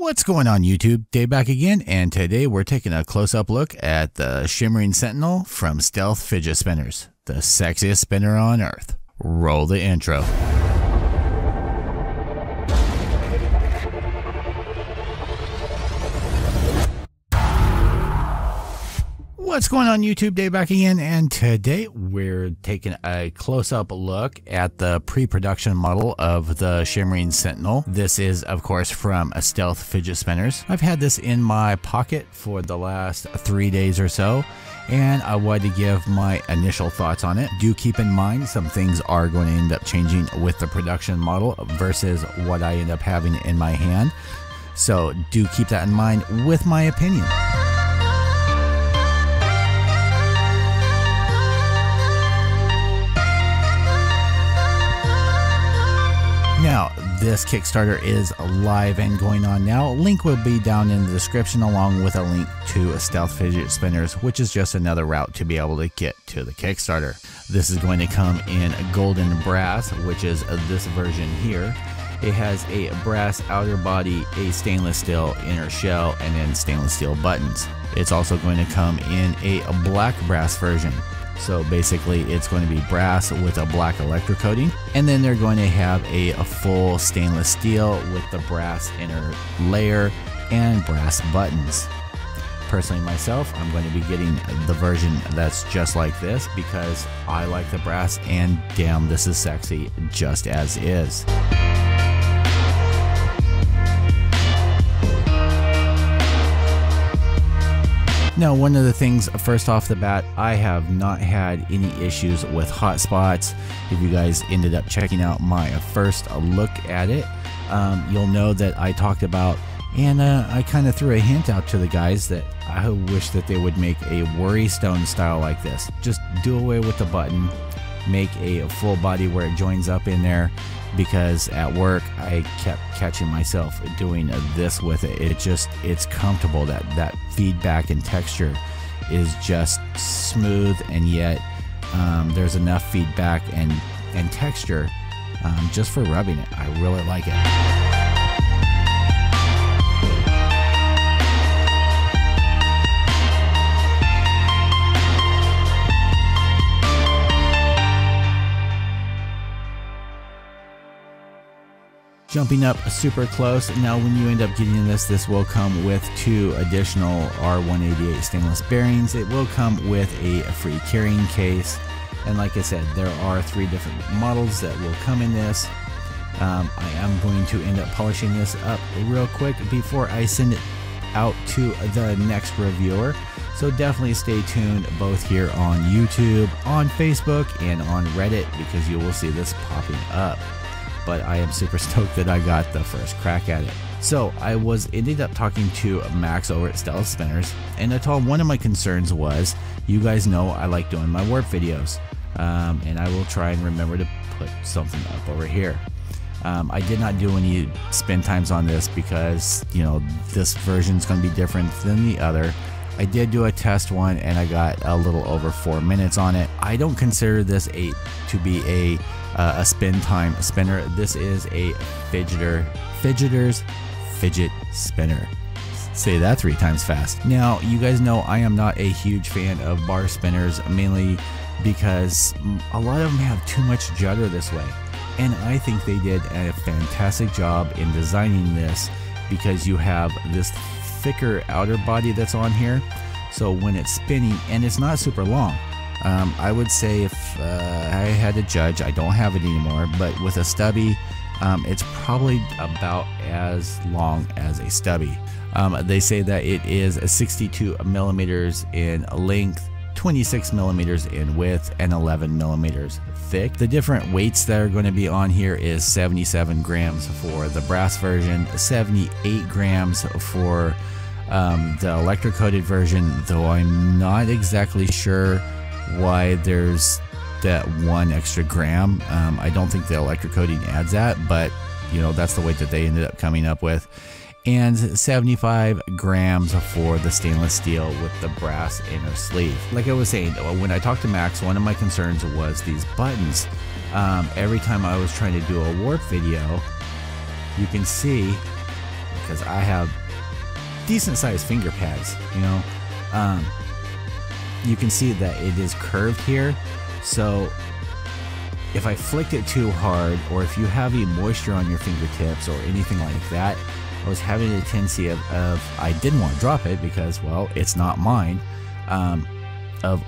What's going on YouTube? Dave back again, and today we're taking a close-up look at the Shimmering Sentinel from Stealth Fidget Spinners, the sexiest spinner on earth. Roll the intro. What's going on YouTube? Dave back again, and today we're taking a close-up look at the pre-production model of the Shimmering Sentinel. This is of course from Stealth Fidget Spinners. I've had this in my pocket for the last 3 days or so, and I wanted to give my initial thoughts on it. Do keep in mind some things are going to end up changing with the production model versus what I end up having in my hand, so do keep that in mind with my opinion. Now, this Kickstarter is live and going on now. Link will be down in the description along with a link to Stealth Fidget Spinners, which is just another route to be able to get to the Kickstarter. This is going to come in golden brass, which is this version here. It has a brass outer body, a stainless steel inner shell, and then stainless steel buttons. It's also going to come in a black brass version. So basically it's going to be brass with a black electrocoating, and then they're going to have a full stainless steel with the brass inner layer and brass buttons. Personally myself, I'm going to be getting the version that's just like this because I like the brass, and damn, this is sexy just as is. Now, one of the things, first off the bat, I have not had any issues with hotspots. If you guys ended up checking out my first look at it, you'll know that I talked about, and I kind of threw a hint out to the guys that I wish that they would make a worry stone style like this. Just do away with the button, make a full body where it joins up in there, because at work I kept catching myself doing this with it. It's comfortable. That feedback and texture is just smooth, and yet there's enough feedback and texture just for rubbing it. I really like it. Jumping up super close, now when you end up getting this will come with 2 additional R188 stainless bearings. It will come with a free carrying case, and like I said, there are 3 different models that will come in this. I am going to end up polishing this up real quick before I send it out to the next reviewer, so definitely stay tuned both here on YouTube, on Facebook, and on Reddit, because you will see this popping up. But I am super stoked that I got the first crack at it. So I ended up talking to Max over at Stealth Spinners, and I told him one of my concerns was, you guys know I like doing my warp videos, and I will try and remember to put something up over here. I did not do any spin times on this because, you know, this version is going to be different than the other. I did do a test one, and I got a little over 4 minutes on it. I don't consider this to be a spin time spinner. This is a fidgeter's fidget spinner. Say that 3 times fast. Now, you guys know I am not a huge fan of bar spinners, mainly because a lot of them have too much judder this way. And I think they did a fantastic job in designing this, because you have this thicker outer body that's on here, so when it's spinning, and it's not super long. I would say, if I had to judge, I don't have it anymore, but with a stubby, it's probably about as long as a stubby. They say that it is 62 millimeters in length, 26 millimeters in width, and 11 millimeters thick. The different weights that are going to be on here is 77 grams for the brass version, 78 grams for the electrocoated version, though I'm not exactly sure why there's that 1 extra gram. I don't think the electrocoating adds that, but you know, that's the weight that they ended up coming up with. And 75 grams for the stainless steel with the brass inner sleeve. Like I was saying, when I talked to Max, one of my concerns was these buttons. Every time I was trying to do a warp video, you can see because I have decent sized finger pads, you know. You can see that it is curved here, so if I flicked it too hard, or if you have any moisture on your fingertips or anything like that, I was having a tendency of I didn't want to drop it because, well, it's not mine, of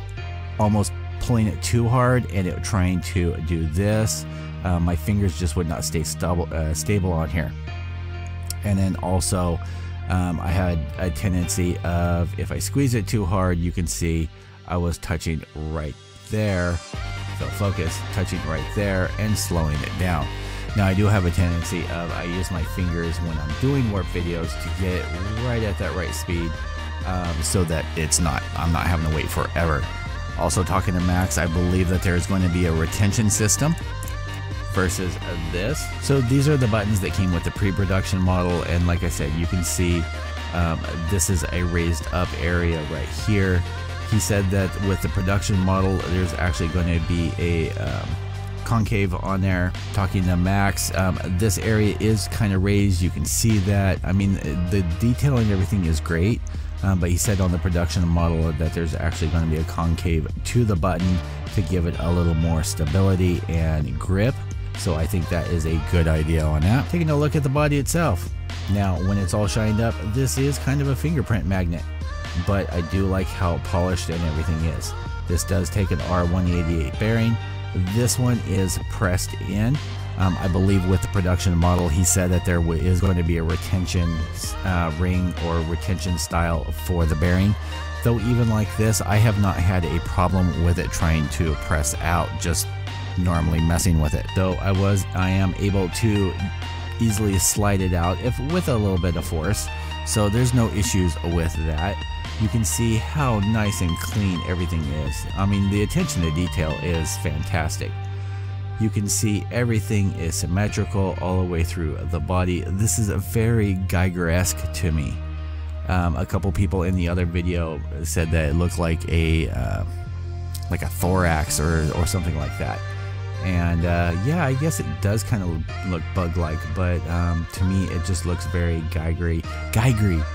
almost pulling it too hard and it trying to do this. My fingers just would not stay stable on here. And then also I had a tendency of, if I squeeze it too hard, you can see I was touching right there, so focus, touching right there and slowing it down. Now I do have a tendency of, I use my fingers when I'm doing warp videos to get it right at that right speed, so that I'm not having to wait forever. Also, talking to Max, I believe that there's going to be a retention system versus this. So these are the buttons that came with the pre-production model, and like I said, you can see this is a raised up area right here. He said that with the production model, there's actually going to be a concave on there. Talking to Max, this area is kind of raised. You can see that. I mean, the detail and everything is great, but he said on the production model that there's actually going to be a concave to the button to give it a little more stability and grip. So I think that is a good idea on that. Taking a look at the body itself. Now, when it's all shined up, this is kind of a fingerprint magnet, but I do like how polished and everything is. This does take an R188 bearing. This one is pressed in. I believe with the production model, he said that there is going to be a retention ring or retention style for the bearing. Though even like this, I have not had a problem with it trying to press out, just normally messing with it. Though I am able to easily slide it out with a little bit of force, so there's no issues with that. You can see how nice and clean everything is. I mean, the attention to detail is fantastic. You can see everything is symmetrical all the way through the body. This is a very Geiger-esque to me. A couple people in the other video said that it looked like a thorax or something like that. And yeah, I guess it does kind of look bug-like, but to me it just looks very Geigery.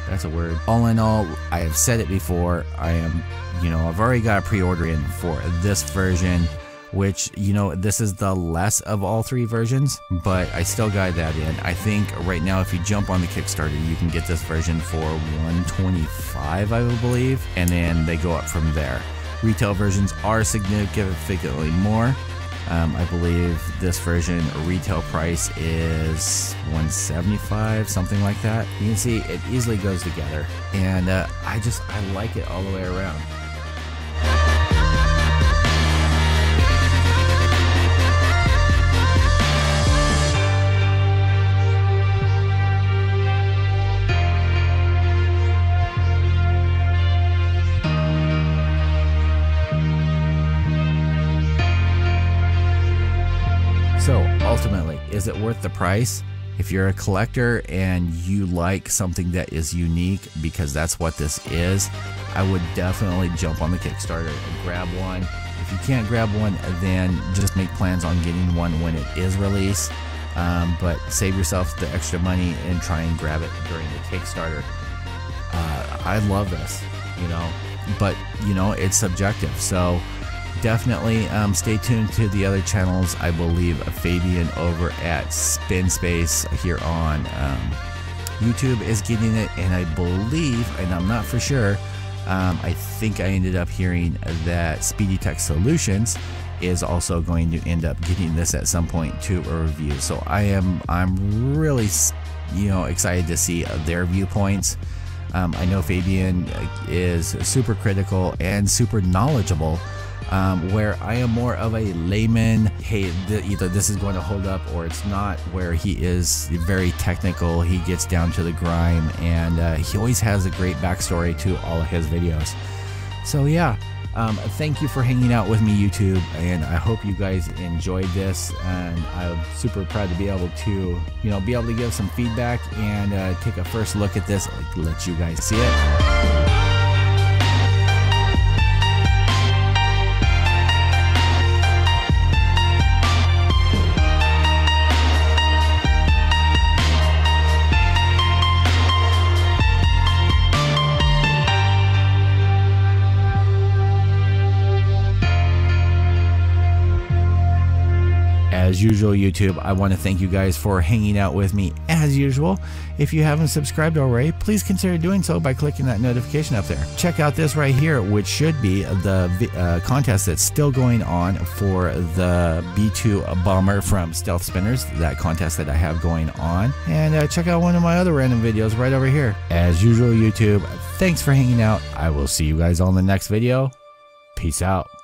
That's a word. All in all, I have said it before, I've already got a pre-order in for this version, which, this is the less of all three versions, but I still got that in. I think right now if you jump on the Kickstarter, you can get this version for $125, I believe, and then they go up from there. Retail versions are significantly more. I believe this version retail price is $175, something like that. You can see it easily goes together, and I like it all the way around. So ultimately, is it worth the price? If you're a collector and you like something that is unique, because that's what this is, I would definitely jump on the Kickstarter and grab one. If you can't grab one, then just make plans on getting one when it is released. But save yourself the extra money and try and grab it during the Kickstarter. I love this, but it's subjective. So definitely stay tuned to the other channels. I believe Fabian over at Spin Space here on YouTube is getting it, and I believe, and I'm not for sure, I think I ended up hearing that Speedy Tech Solutions is also going to end up getting this at some point to a review. So I'm really excited to see their viewpoints. I know Fabian is super critical and super knowledgeable, where I am more of a layman. Hey, either this is going to hold up or it's not, where he is very technical. He gets down to the grime, and he always has a great backstory to all of his videos. So yeah, thank you for hanging out with me, YouTube, and I hope you guys enjoyed this, and I'm super proud to be able to give some feedback and take a first look at this, let you guys see it. As usual, YouTube, I want to thank you guys for hanging out with me as usual. If you haven't subscribed already, please consider doing so by clicking that notification up there. Check out this right here, which should be the contest that's still going on for the B2 Bomber from Stealth Spinners, that contest that I have going on. And check out one of my other random videos right over here. As usual, YouTube, thanks for hanging out. I will see you guys on the next video. Peace out.